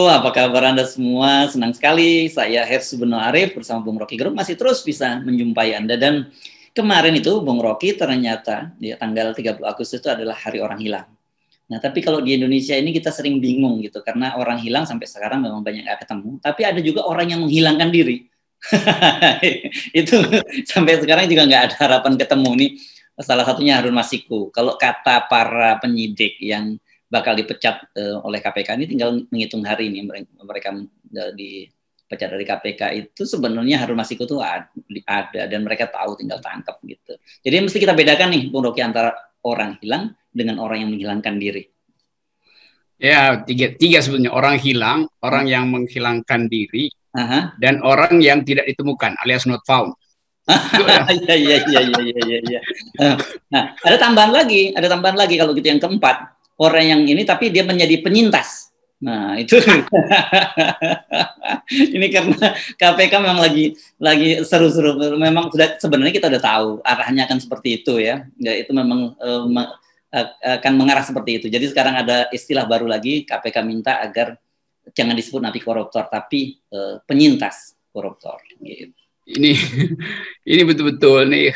apa kabar Anda semua? Senang sekali saya Hersu Beno Arif bersama Bung Rocky Group masih terus bisa menjumpai Anda. Dan kemarin itu Bung Rocky ternyata di tanggal 30 Agustus itu adalah Hari Orang Hilang. Nah, tapi kalau di Indonesia ini kita sering bingung gitu, karena orang hilang sampai sekarang memang banyak nggak ketemu. Tapi ada juga orang yang menghilangkan diri. Itu sampai sekarang juga nggak ada harapan ketemu nih. Salah satunya Harun Masiku. Kalau kata para penyidik yang bakal dipecat oleh KPK ini tinggal menghitung hari ini mereka dipecat dari KPK itu sebenarnya Harun Masiku itu ada dan mereka tahu tinggal tangkap gitu. Jadi mesti kita bedakan nih Bung Rocky antara orang hilang dengan orang yang menghilangkan diri. Ya, tiga sebenarnya. Orang hilang, orang yang menghilangkan diri, dan orang yang tidak ditemukan alias not found. Iya. Nah, ada tambahan lagi kalau gitu yang keempat. Orang yang ini tapi dia menjadi penyintas. Nah, itu ini karena KPK memang lagi seru-seru. Memang sudah sebenarnya kita udah tahu arahnya akan seperti itu ya. Itu memang akan mengarah seperti itu. Jadi sekarang ada istilah baru lagi, KPK minta agar jangan disebut napi koruptor tapi penyintas koruptor gitu. Ini betul-betul nih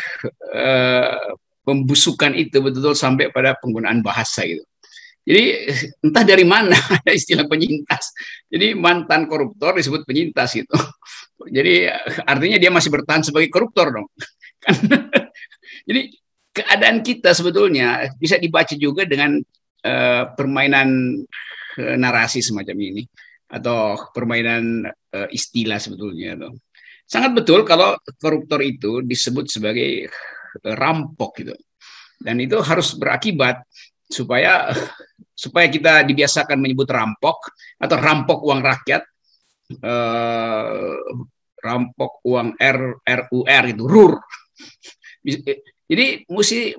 pembusukan itu betul-betul sampai pada penggunaan bahasa gitu. Jadi entah dari mana ada istilah penyintas. Jadi mantan koruptor disebut penyintas gitu. Jadi artinya dia masih bertahan sebagai koruptor dong. Jadi keadaan kita sebetulnya bisa dibaca juga dengan permainan narasi semacam ini atau permainan istilah sebetulnya. Sangat betul kalau koruptor itu disebut sebagai rampok gitu. Dan itu harus berakibat supaya kita dibiasakan menyebut rampok atau rampok uang rakyat, rampok uang RUR itu RUR. Jadi mesti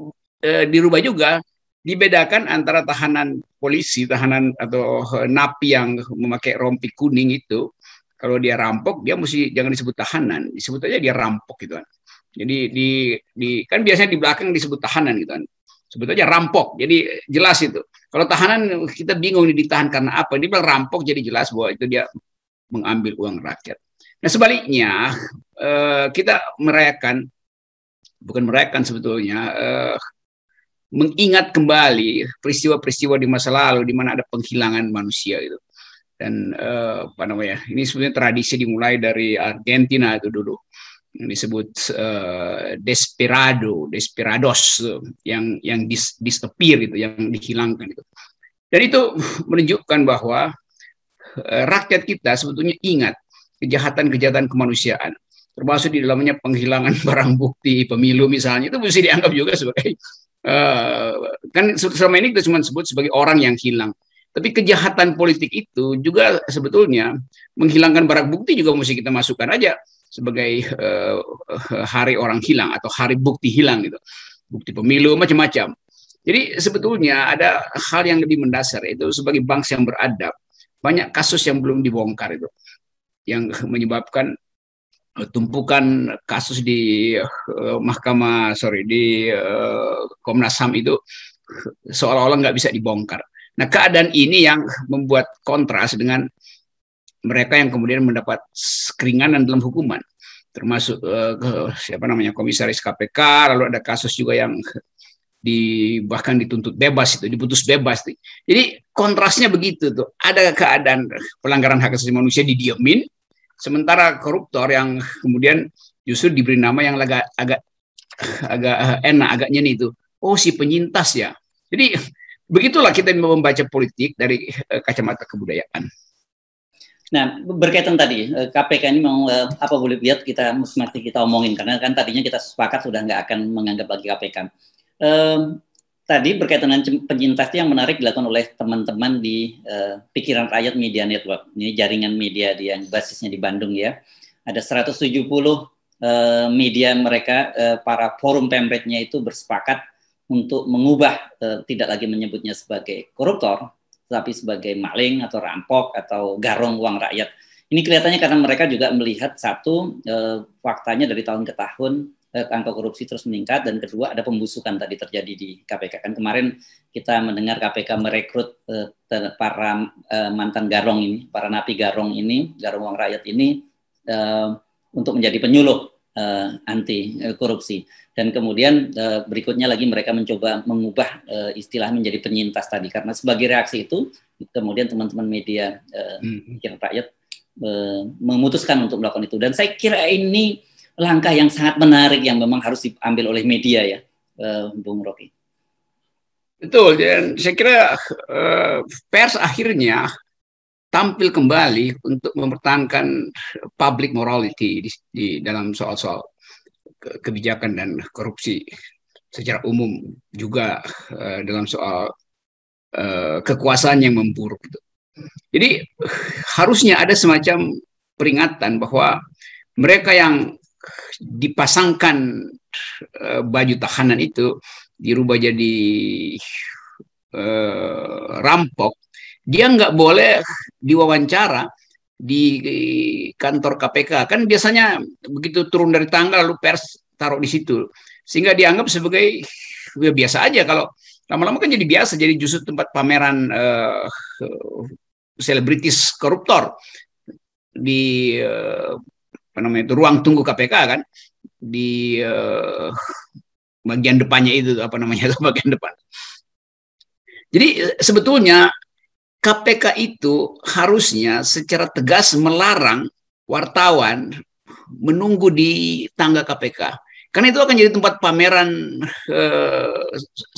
dirubah juga, dibedakan antara tahanan polisi, tahanan atau napi yang memakai rompi kuning itu. Kalau dia rampok, dia mesti jangan disebut tahanan, disebut aja dia rampok gitu kan. Jadi kan biasanya di belakang disebut tahanan gitu kan. Sebut aja rampok, jadi jelas itu. Kalau tahanan kita bingung ditahan karena apa, dia bilang rampok jadi jelas bahwa itu dia mengambil uang rakyat. Nah sebaliknya kita merayakan sebetulnya, mengingat kembali peristiwa-peristiwa di masa lalu di mana ada penghilangan manusia itu. Dan apa namanya, ini sebenarnya tradisi dimulai dari Argentina itu dulu, yang disebut desperados yang disappear itu, yang dihilangkan itu. Dan itu menunjukkan bahwa rakyat kita sebetulnya ingat kejahatan-kejahatan kemanusiaan, termasuk di dalamnya penghilangan barang bukti pemilu misalnya, itu mesti dianggap juga sebagai kan selama ini kita cuma sebut sebagai orang yang hilang. Tapi kejahatan politik itu juga sebetulnya menghilangkan barang bukti juga mesti kita masukkan aja sebagai hari orang hilang atau hari bukti hilang gitu. Bukti pemilu macam-macam. Jadi sebetulnya ada hal yang lebih mendasar, itu sebagai bangsa yang beradab. Banyak kasus yang belum dibongkar itu, yang menyebabkan tumpukan kasus di Komnas HAM itu seolah-olah nggak bisa dibongkar. Nah, keadaan ini yang membuat kontras dengan mereka yang kemudian mendapat keringanan dalam hukuman, termasuk komisaris KPK, lalu ada kasus juga yang bahkan dituntut bebas itu, diputus bebas. Jadi kontrasnya begitu tuh. Ada keadaan pelanggaran hak asasi manusia didiemin, sementara koruptor yang kemudian justru diberi nama yang agak enak, agaknya nih itu. Oh, si penyintas ya. Jadi begitulah kita membaca politik dari kacamata kebudayaan. Nah, berkaitan tadi KPK ini mau apa boleh lihat kita mesti kita omongin, karena kan tadinya kita sepakat sudah nggak akan menganggap lagi KPK. Tadi berkaitan dengan penyintas yang menarik dilakukan oleh teman-teman di Pikiran Rakyat Media Network. Ini jaringan media yang basisnya di Bandung ya. Ada 170 media mereka, para forum pemretnya itu bersepakat untuk mengubah, tidak lagi menyebutnya sebagai koruptor, tapi sebagai maling atau rampok atau garong uang rakyat. Ini kelihatannya karena mereka juga melihat satu, faktanya dari tahun ke tahun angka korupsi terus meningkat, dan kedua ada pembusukan tadi terjadi di KPK. Kan kemarin kita mendengar KPK merekrut para mantan garong ini, para napi garong ini, garong uang rakyat ini untuk menjadi penyuluh anti korupsi. Dan kemudian berikutnya lagi mereka mencoba mengubah istilah menjadi penyintas tadi, karena sebagai reaksi itu kemudian teman-teman media Pikiran Rakyat memutuskan untuk melakukan itu. Dan saya kira ini langkah yang sangat menarik yang memang harus diambil oleh media ya, Bung Rocky. Betul, dan saya kira pers akhirnya tampil kembali untuk mempertahankan public morality di dalam soal-soal kebijakan dan korupsi secara umum, juga dalam soal kekuasaan yang memburuk. Jadi harusnya ada semacam peringatan bahwa mereka yang dipasangkan baju tahanan itu dirubah jadi rampok, dia nggak boleh diwawancara di kantor KPK. Kan biasanya begitu turun dari tangga lalu pers taruh di situ, sehingga dianggap sebagai ya biasa aja. Kalau lama-lama kan jadi biasa, jadi justru tempat pameran selebritis koruptor di apa namanya itu, ruang tunggu KPK kan, di bagian depannya itu, apa namanya itu, bagian depan. Jadi sebetulnya KPK itu harusnya secara tegas melarang wartawan menunggu di tangga KPK, karena itu akan jadi tempat pameran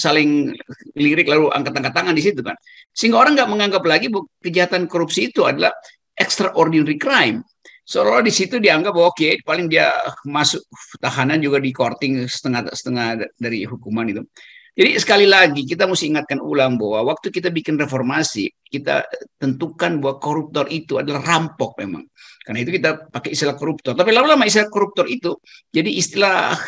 saling lirik lalu angkat-angkat tangan di situ kan, sehingga orang nggak menganggap lagi bahwa kejahatan korupsi itu adalah extraordinary crime. Seolah di situ dianggap bahwa oke, paling dia masuk tahanan juga di korting setengah dari hukuman itu. Jadi sekali lagi kita mesti ingatkan ulang bahwa waktu kita bikin reformasi, kita tentukan bahwa koruptor itu adalah rampok memang. Karena itu kita pakai istilah koruptor. Tapi lama-lama istilah koruptor itu jadi istilah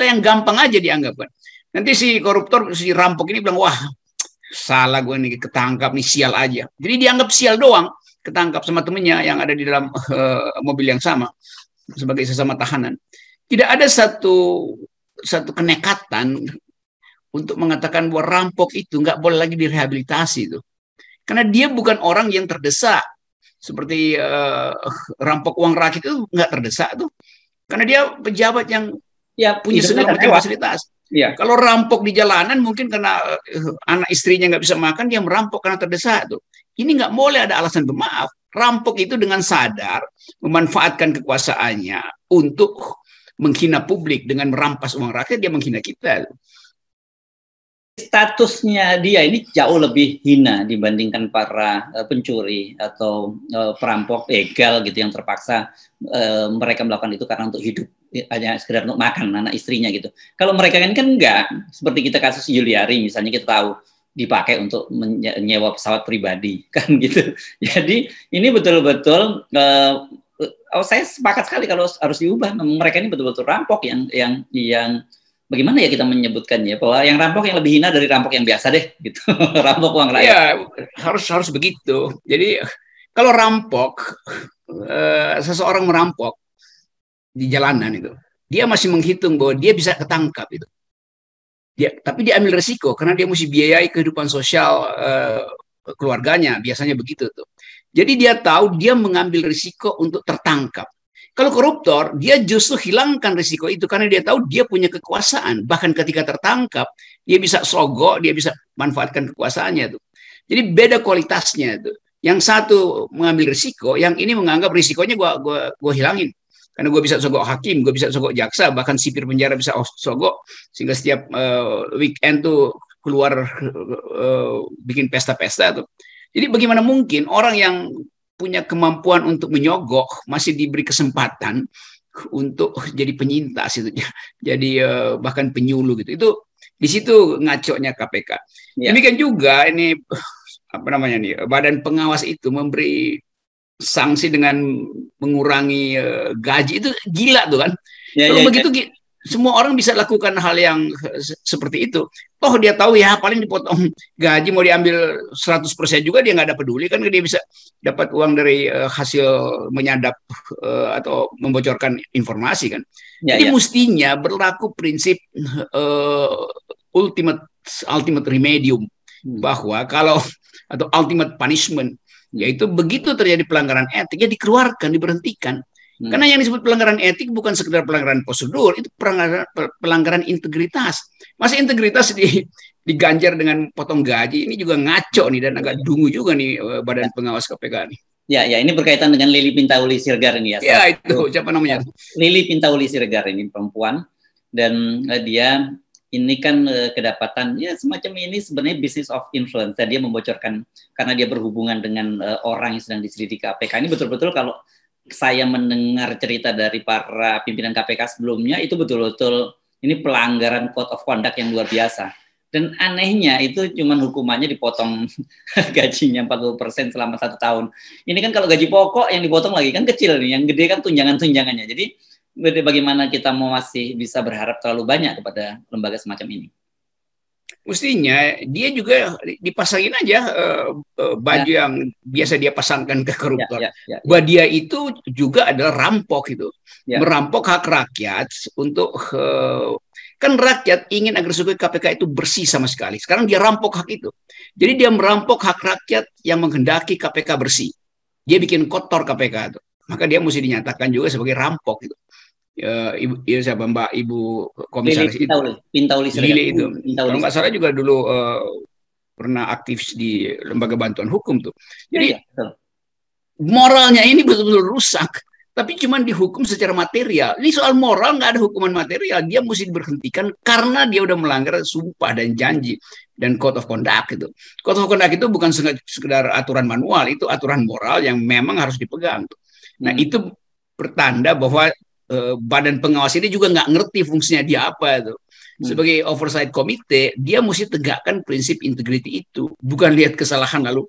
yang gampang aja dianggap kan. Nanti si koruptor, si rampok ini bilang, wah salah gue nih, ketangkap nih, sial aja. Jadi dianggap sial doang, ketangkap sama temennya yang ada di dalam mobil yang sama sebagai sesama tahanan. Tidak ada satu kenekatan untuk mengatakan bahwa rampok itu nggak boleh lagi direhabilitasi itu, karena dia bukan orang yang terdesak seperti rampok uang rakyat itu nggak terdesak tuh, karena dia pejabat yang ya punya segala macam fasilitas. Ya. Kalau rampok di jalanan mungkin karena anak istrinya nggak bisa makan, dia merampok karena terdesak tuh. Ini nggak boleh ada alasan bermaaf. Rampok itu dengan sadar memanfaatkan kekuasaannya untuk menghina publik dengan merampas uang rakyat, dia menghina kita. Statusnya dia ini jauh lebih hina dibandingkan para pencuri atau perampok begal gitu yang terpaksa mereka melakukan itu karena untuk hidup, hanya sekedar untuk makan anak istrinya gitu. Kalau mereka kan enggak, seperti kita kasus Juliari misalnya, kita tahu dipakai untuk menyewa pesawat pribadi kan gitu. Jadi ini betul-betul saya sepakat sekali kalau harus diubah. Mereka ini betul-betul rampok yang bagaimana ya kita menyebutkannya, bahwa yang rampok yang lebih hina dari rampok yang biasa deh gitu. Rampok uang rakyat. Ya, harus begitu. Jadi kalau rampok, seseorang merampok di jalanan itu, dia masih menghitung bahwa dia bisa ketangkap itu. Tapi dia ambil resiko karena dia mesti biayai kehidupan sosial keluarganya, biasanya begitu tuh. Jadi dia tahu dia mengambil risiko untuk tertangkap. Kalau koruptor, dia justru hilangkan risiko itu karena dia tahu dia punya kekuasaan. Bahkan ketika tertangkap, dia bisa sogok, dia bisa manfaatkan kekuasaannya tuh. Jadi beda kualitasnya tuh. Yang satu mengambil risiko, yang ini menganggap risikonya gua hilangin. Karena gue bisa sogok hakim, gue bisa sogok jaksa, bahkan sipir penjara bisa sogok. Sehingga setiap weekend tuh keluar bikin pesta-pesta tuh. Jadi bagaimana mungkin orang yang punya kemampuan untuk menyogok masih diberi kesempatan untuk jadi penyintas itu, jadi bahkan penyuluh gitu. Itu di situ ngaconya KPK. Ya. Demikian juga ini apa namanya nih, badan pengawas itu memberi sanksi dengan mengurangi gaji, itu gila tuh kan. Kalau begitu semua orang bisa lakukan hal yang seperti itu. Toh dia tahu ya paling dipotong gaji mau diambil 100% juga dia nggak ada peduli kan, dia bisa dapat uang dari hasil menyadap atau membocorkan informasi kan. Jadi mestinya berlaku prinsip ultimate remedium, bahwa kalau atau ultimate punishment, yaitu begitu terjadi pelanggaran etik ya dikeluarkan, diberhentikan. Karena yang disebut pelanggaran etik bukan sekedar pelanggaran prosedur, itu pelanggaran integritas. Masa integritas diganjar dengan potong gaji, ini juga ngaco nih dan agak dungu juga nih Badan Pengawas KPK nih. Ya, ini berkaitan dengan Lili Pintauli Siregar ini ya. Ya itu, siapa namanya? Lili Pintauli Siregar ini perempuan, dan dia ini kan kedapatan ya semacam ini sebenarnya business of influence. Dia membocorkan karena dia berhubungan dengan orang yang sedang diselidiki KPK. Ini betul-betul kalau saya mendengar cerita dari para pimpinan KPK sebelumnya, itu betul-betul ini pelanggaran code of conduct yang luar biasa. Dan anehnya itu cuman hukumannya dipotong gajinya 40% selama 1 tahun. Ini kan kalau gaji pokok yang dipotong lagi kan kecil nih, yang gede kan tunjangan-tunjangannya. Jadi bagaimana kita mau masih bisa berharap terlalu banyak kepada lembaga semacam ini? Mestinya dia juga dipasangin aja baju yang biasa dia pasangkan ke koruptor. Bahwa dia itu juga adalah rampok itu, merampok hak rakyat untuk kan rakyat ingin agar supaya KPK itu bersih sama sekali. Sekarang dia rampok hak itu. Jadi dia merampok hak rakyat yang menghendaki KPK bersih. Dia bikin kotor KPK itu. Maka dia mesti dinyatakan juga sebagai rampok itu. Siapa Mbak Ibu Komisaris Pintauli Lili itu. Kalau nggak salah juga dulu pernah aktif di lembaga bantuan hukum tuh. Jadi moralnya ini betul-betul rusak. Tapi cuma dihukum secara material. Ini soal moral, nggak ada hukuman material. Dia mesti diberhentikan karena dia udah melanggar sumpah dan janji dan code of conduct itu. Code of conduct itu bukan sekedar aturan manual, itu aturan moral yang memang harus dipegang. Nah itu pertanda bahwa Badan Pengawas ini juga nggak ngerti fungsinya dia apa itu. Sebagai oversight komite, dia mesti tegakkan prinsip integrity itu. Bukan lihat kesalahan lalu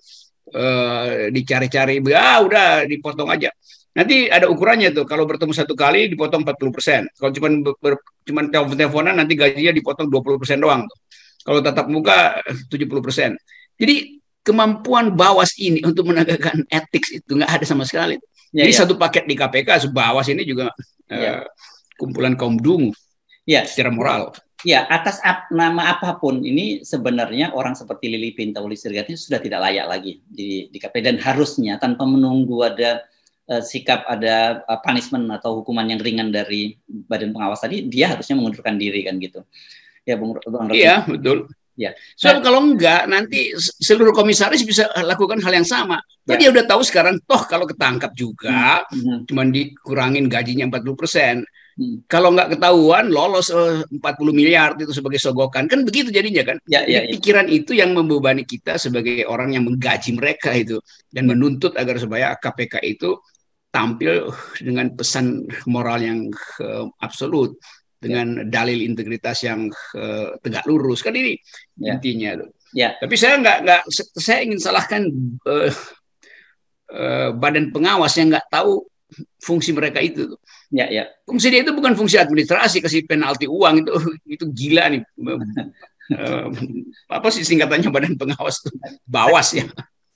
dicari-cari, udah dipotong aja. Nanti ada ukurannya tuh, kalau bertemu 1 kali dipotong 40%. Kalau cuma telepon-teleponan nanti gajinya dipotong 20% doang. Kalau tatap muka 70%. Jadi kemampuan Bawas ini untuk menegakkan etik itu nggak ada sama sekali. Jadi satu paket di KPK, Bawas ini juga kumpulan kaum dungu secara moral. Ya, atas nama apapun ini sebenarnya orang seperti Lili Pintauli Siregar ini sudah tidak layak lagi di KPK, dan harusnya tanpa menunggu ada sikap, ada punishment atau hukuman yang ringan dari Badan Pengawas tadi, dia harusnya mengundurkan diri kan gitu. Ya, Bung Rocky. Iya, betul. Ya. Soal kalau enggak nanti seluruh komisaris bisa lakukan hal yang sama. Dia udah tahu sekarang toh kalau ketangkap juga cuma dikurangin gajinya 40%. Kalau nggak ketahuan lolos 40 miliar itu sebagai sogokan. Kan begitu jadinya kan. Pikiran itu yang membebani kita sebagai orang yang menggaji mereka itu dan menuntut agar supaya KPK itu tampil dengan pesan moral yang absolut, dengan dalil integritas yang tegak lurus, kan ini intinya. Tapi saya ingin salahkan Badan Pengawas yang nggak tahu fungsi mereka itu. Fungsi dia itu bukan fungsi administrasi, kasih penalti uang itu gila nih. Apa sih singkatannya Badan Pengawas itu? Bawas ya.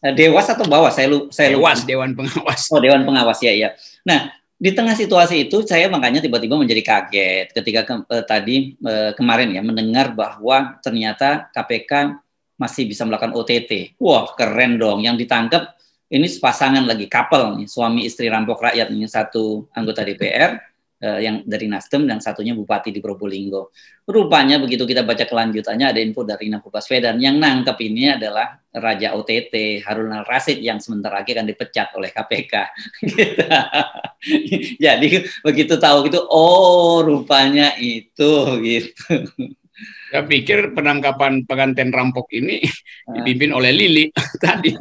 Dewas atau Bawas? Saya lupa. Dewan Pengawas. Oh, Dewan Pengawas ya. Nah, di tengah situasi itu saya makanya tiba-tiba menjadi kaget ketika tadi kemarin ya mendengar bahwa ternyata KPK masih bisa melakukan OTT. Wah, keren dong. Yang ditangkap ini sepasangan lagi, couple nih, suami istri rampok rakyat, ini satu anggota DPR yang dari Nasdem dan satunya bupati di Probolinggo. Rupanya begitu kita baca kelanjutannya ada info dari Novel Baswedan yang nangkep ini adalah Raja OTT Harun Al-Rasyid yang sebentar lagi akan dipecat oleh KPK. Gitu. Jadi begitu tahu gitu, oh rupanya itu gitu. Saya pikir penangkapan pengantin rampok ini dipimpin oleh Lili tadi.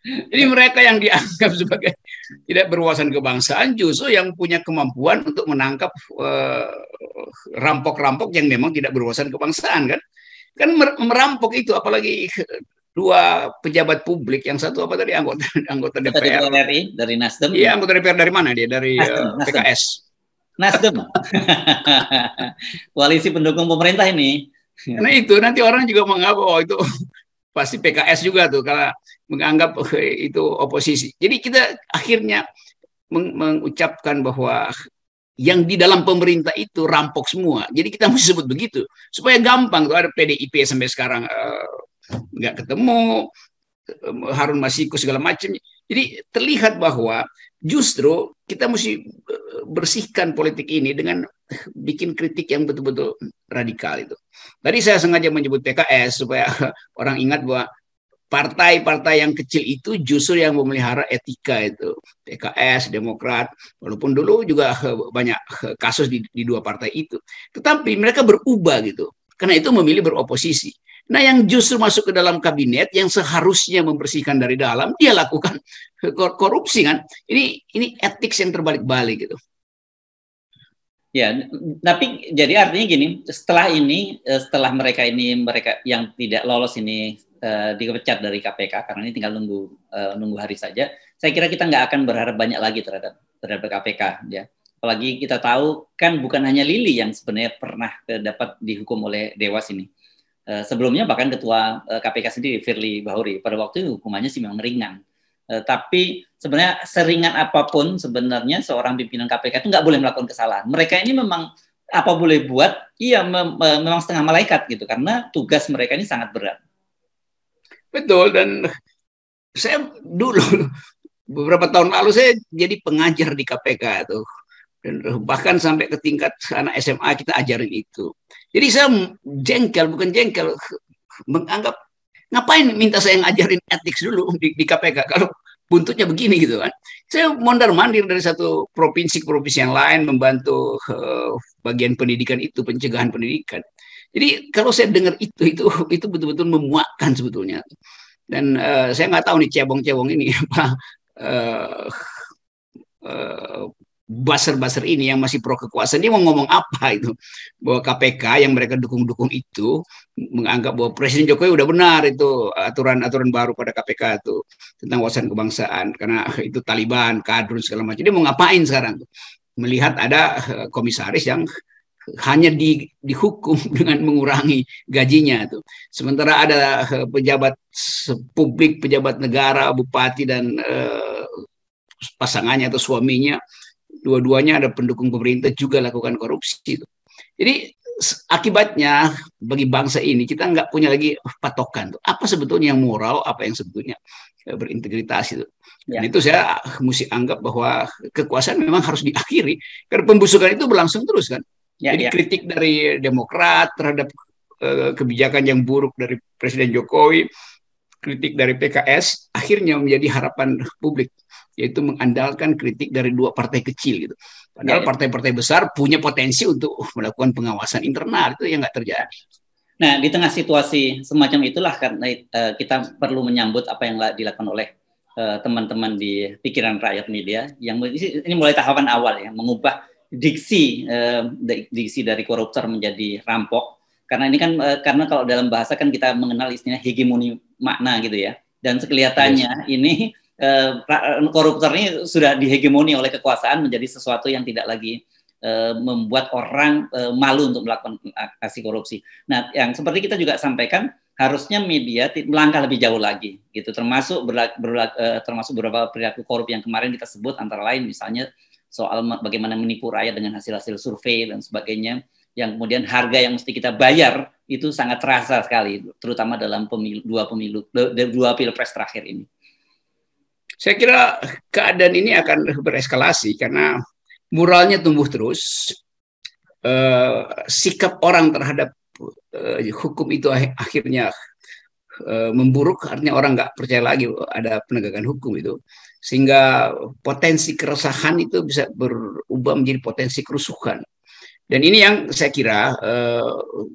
Jadi mereka yang dianggap sebagai tidak berwawasan kebangsaan justru yang punya kemampuan untuk menangkap rampok-rampok yang memang tidak berwawasan kebangsaan kan. Kan merampok itu apalagi 2 pejabat publik, yang satu apa tadi anggota DPR RI dari Nasdem. Iya, anggota DPR dari mana dia? Dari PKS. Nasdem. Koalisi pendukung pemerintah ini. Karena itu nanti orang juga menganggap oh itu pasti PKS juga tuh kalau menganggap itu oposisi. Jadi kita akhirnya mengucapkan bahwa yang di dalam pemerintah itu rampok semua. Jadi kita mesti sebut begitu supaya gampang tuh ada PDIP sampai sekarang nggak ketemu, Harun Masiku segala macam. Jadi terlihat bahwa justru kita mesti bersihkan politik ini dengan bikin kritik yang betul-betul radikal itu. Tadi saya sengaja menyebut PKS supaya orang ingat bahwa partai-partai yang kecil itu justru yang memelihara etika itu. PKS, Demokrat, walaupun dulu juga banyak kasus di dua partai itu. Tetapi mereka berubah gitu. Karena itu memilih beroposisi. Nah, yang justru masuk ke dalam kabinet yang seharusnya membersihkan dari dalam, dia lakukan korupsi kan. Ini etik yang terbalik-balik gitu. Ya, tapi jadi artinya gini, setelah setelah mereka yang tidak lolos ini dipecat dari KPK karena ini tinggal nunggu hari saja. Saya kira kita nggak akan berharap banyak lagi terhadap KPK, ya. Apalagi kita tahu kan bukan hanya Lili yang sebenarnya pernah dapat dihukum oleh Dewas ini. Sebelumnya bahkan ketua KPK sendiri Firly Bahuri pada waktu itu hukumannya sih memang ringan. Tapi sebenarnya seringan apapun sebenarnya seorang pimpinan KPK itu nggak boleh melakukan kesalahan. Mereka ini memang apa boleh buat, iya memang setengah malaikat gitu karena tugas mereka ini sangat berat. Betul, dan saya dulu beberapa tahun lalu saya jadi pengajar di KPK tuh. Dan bahkan sampai ke tingkat anak SMA kita ajarin itu. Jadi saya bukan jengkel, menganggap ngapain minta saya ngajarin etik dulu di KPK kalau buntutnya begini gitu kan. Saya mondar-mandir dari satu provinsi ke provinsi yang lain membantu bagian pendidikan itu, pencegahan pendidikan. Jadi kalau saya dengar itu betul-betul memuakkan sebetulnya. Dan saya nggak tahu nih cebong-cebong ini apa baser-baser ini yang masih pro kekuasaan dia mau ngomong apa itu, bahwa KPK yang mereka dukung-dukung itu menganggap bahwa Presiden Jokowi udah benar itu aturan-aturan baru pada KPK itu tentang wawasan kebangsaan karena itu Taliban, kadrun segala macam. Dia mau ngapain sekarang melihat ada komisaris yang hanya dihukum dengan mengurangi gajinya tuh. Sementara ada pejabat publik, pejabat negara, bupati dan pasangannya atau suaminya dua-duanya ada pendukung pemerintah juga lakukan korupsi. Jadi akibatnya bagi bangsa ini kita nggak punya lagi patokan tuh. Apa sebetulnya yang moral, apa yang sebetulnya berintegritas itu. Dan itu saya mesti anggap bahwa kekuasaan memang harus diakhiri karena pembusukan itu berlangsung terus kan. Jadi kritik dari Demokrat terhadap kebijakan yang buruk dari Presiden Jokowi, kritik dari PKS akhirnya menjadi harapan publik, yaitu mengandalkan kritik dari dua partai kecil gitu. Padahal partai-partai besar punya potensi untuk melakukan pengawasan internal, itu yang nggak terjadi. Nah, di tengah situasi semacam itulah karena kita perlu menyambut apa yang dilakukan oleh teman-teman di Pikiran Rakyat Media yang ini mulai tahapan awal ya, mengubah diksi dari koruptor menjadi rampok. Karena ini kan karena kalau dalam bahasa kan kita mengenal istilah hegemoni makna gitu ya. Dan kelihatannya ini koruptor ini sudah dihegemoni oleh kekuasaan menjadi sesuatu yang tidak lagi membuat orang malu untuk melakukan aksi korupsi. Nah, yang seperti kita juga sampaikan, harusnya media melangkah lebih jauh lagi, gitu. Termasuk beberapa perilaku korup yang kemarin kita sebut, antara lain misalnya soal bagaimana menipu rakyat dengan hasil-hasil survei dan sebagainya, yang kemudian harga yang mesti kita bayar itu sangat terasa sekali, terutama dalam dua pilpres terakhir ini. Saya kira keadaan ini akan bereskalasi karena moralnya tumbuh terus, sikap orang terhadap hukum itu akhirnya memburuk, artinya orang nggak percaya lagi ada penegakan hukum itu, sehingga potensi keresahan itu bisa berubah menjadi potensi kerusuhan. Dan ini yang saya kira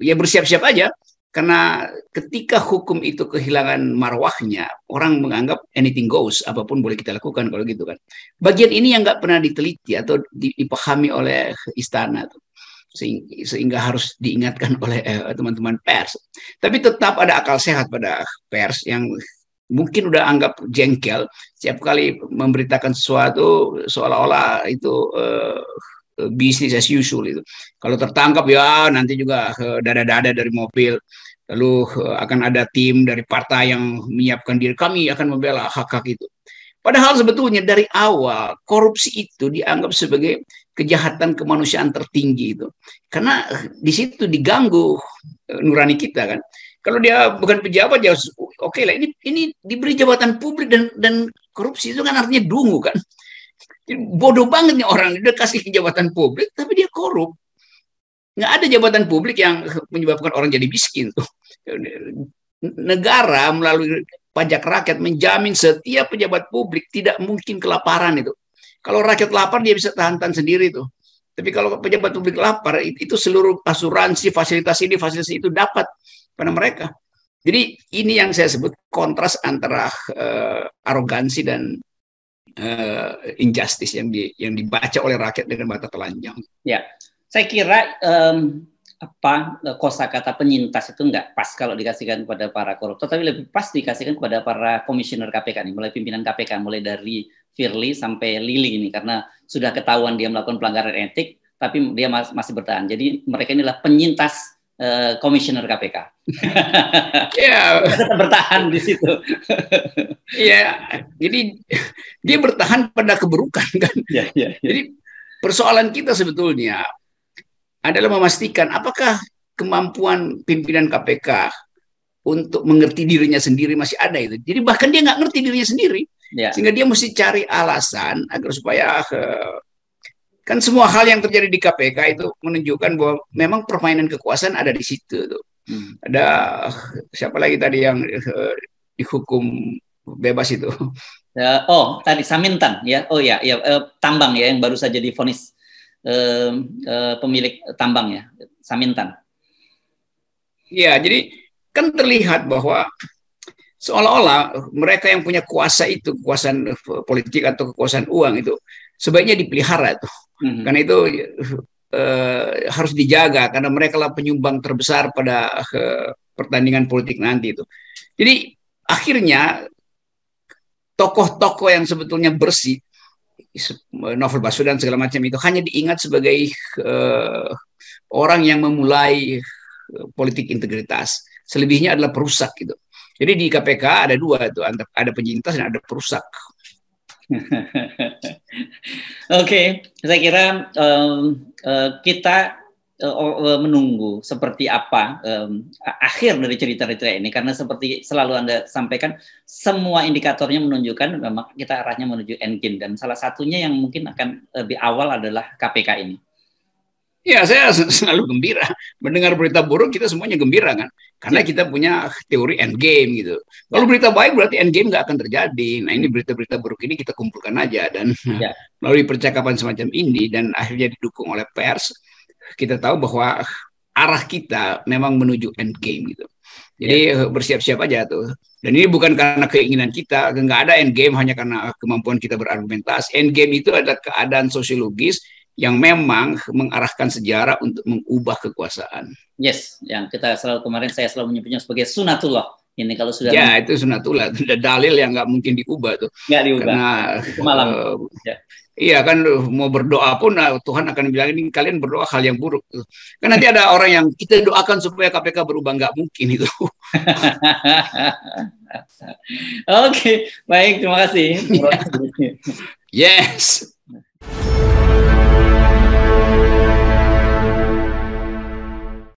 ya bersiap-siap aja. Karena ketika hukum itu kehilangan marwahnya, orang menganggap anything goes, apapun boleh kita lakukan kalau gitu kan. Bagian ini yang nggak pernah diteliti atau dipahami oleh istana, sehingga harus diingatkan oleh teman-teman pers. Tapi tetap ada akal sehat pada pers yang mungkin udah anggap jengkel setiap kali memberitakan sesuatu seolah-olah itu bisnis as usual itu. Kalau tertangkap ya nanti juga dada-dada dari mobil. Lalu akan ada tim dari partai yang menyiapkan diri, kami akan membela hak-hak itu. Padahal sebetulnya dari awal korupsi itu dianggap sebagai kejahatan kemanusiaan tertinggi itu. Karena di situ diganggu nurani kita kan. Kalau dia bukan pejabat ya oke lah, ini diberi jabatan publik dan korupsi itu kan artinya dungu kan. Bodoh banget nih orang, dia kasih jabatan publik tapi dia korup. Nggak ada jabatan publik yang menyebabkan orang jadi miskin tuh. Negara melalui pajak rakyat menjamin setiap pejabat publik tidak mungkin kelaparan itu. Kalau rakyat lapar dia bisa tahan-tahan sendiri tuh. Tapi kalau pejabat publik lapar itu seluruh asuransi, fasilitas ini, fasilitas itu dapat pada mereka. Jadi ini yang saya sebut kontras antara arogansi dan injustice yang dibaca oleh rakyat dengan mata telanjang. Ya. Saya kira kosakata penyintas itu nggak pas kalau dikasihkan kepada para koruptor, tapi lebih pas dikasihkan kepada para komisioner KPK nih, mulai pimpinan KPK, mulai dari Firly sampai Lili ini, karena sudah ketahuan dia melakukan pelanggaran etik, tapi dia masih bertahan. Jadi mereka inilah penyintas komisioner KPK. Ya, tetap bertahan di situ. Iya, jadi dia bertahan pada keburukan kan. Ya. Jadi persoalan kita sebetulnya adalah memastikan apakah kemampuan pimpinan KPK untuk mengerti dirinya sendiri masih ada itu. Jadi bahkan dia nggak ngerti dirinya sendiri, sehingga dia mesti cari alasan agar supaya kan semua hal yang terjadi di KPK itu menunjukkan bahwa memang permainan kekuasaan ada di situ tuh. Ada siapa lagi tadi yang dihukum bebas itu? Tadi Samintan ya. Tambang ya yang baru saja divonis pemilik tambang ya, Samintan. Ya, jadi kan terlihat bahwa seolah-olah mereka yang punya kuasa itu, kekuasaan politik atau kekuasaan uang itu sebaiknya dipelihara tuh. Karena itu harus dijaga karena mereka lah penyumbang terbesar pada pertandingan politik nanti itu. Jadi akhirnya tokoh-tokoh yang sebetulnya bersih, Novel Baswedan segala macam itu hanya diingat sebagai orang yang memulai politik integritas. Selebihnya adalah perusak gitu. Jadi di KPK ada dua itu, ada penyintas dan ada perusak. Oke, saya kira kita menunggu seperti apa akhir dari cerita-cerita ini, karena seperti selalu Anda sampaikan, semua indikatornya menunjukkan memang kita arahnya menuju endgame, dan salah satunya yang mungkin akan lebih awal adalah KPK ini. Ya, saya selalu gembira mendengar berita buruk, kita semuanya gembira kan, karena kita punya teori endgame gitu. Kalau berita baik berarti endgame nggak akan terjadi. Nah, ini berita-berita buruk ini kita kumpulkan aja, dan melalui percakapan semacam ini dan akhirnya didukung oleh pers, kita tahu bahwa arah kita memang menuju endgame gitu. Jadi bersiap-siap aja tuh. Dan ini bukan karena keinginan kita, nggak ada endgame hanya karena kemampuan kita berargumentasi. Endgame itu adalah keadaan sosiologis yang memang mengarahkan sejarah untuk mengubah kekuasaan. Yes, yang kita selalu kemarin saya selalu menyebutnya sebagai sunatullah. Ini kalau sudah itu sunatullah, sudah dalil yang nggak mungkin diubah tuh. Nggak diubah. Karena malam. Iya kan, mau berdoa pun Tuhan akan bilang ini kalian berdoa hal yang buruk. Kan nanti ada orang yang kita doakan supaya KPK berubah, nggak mungkin itu. Oke, baik, terima kasih. Yes.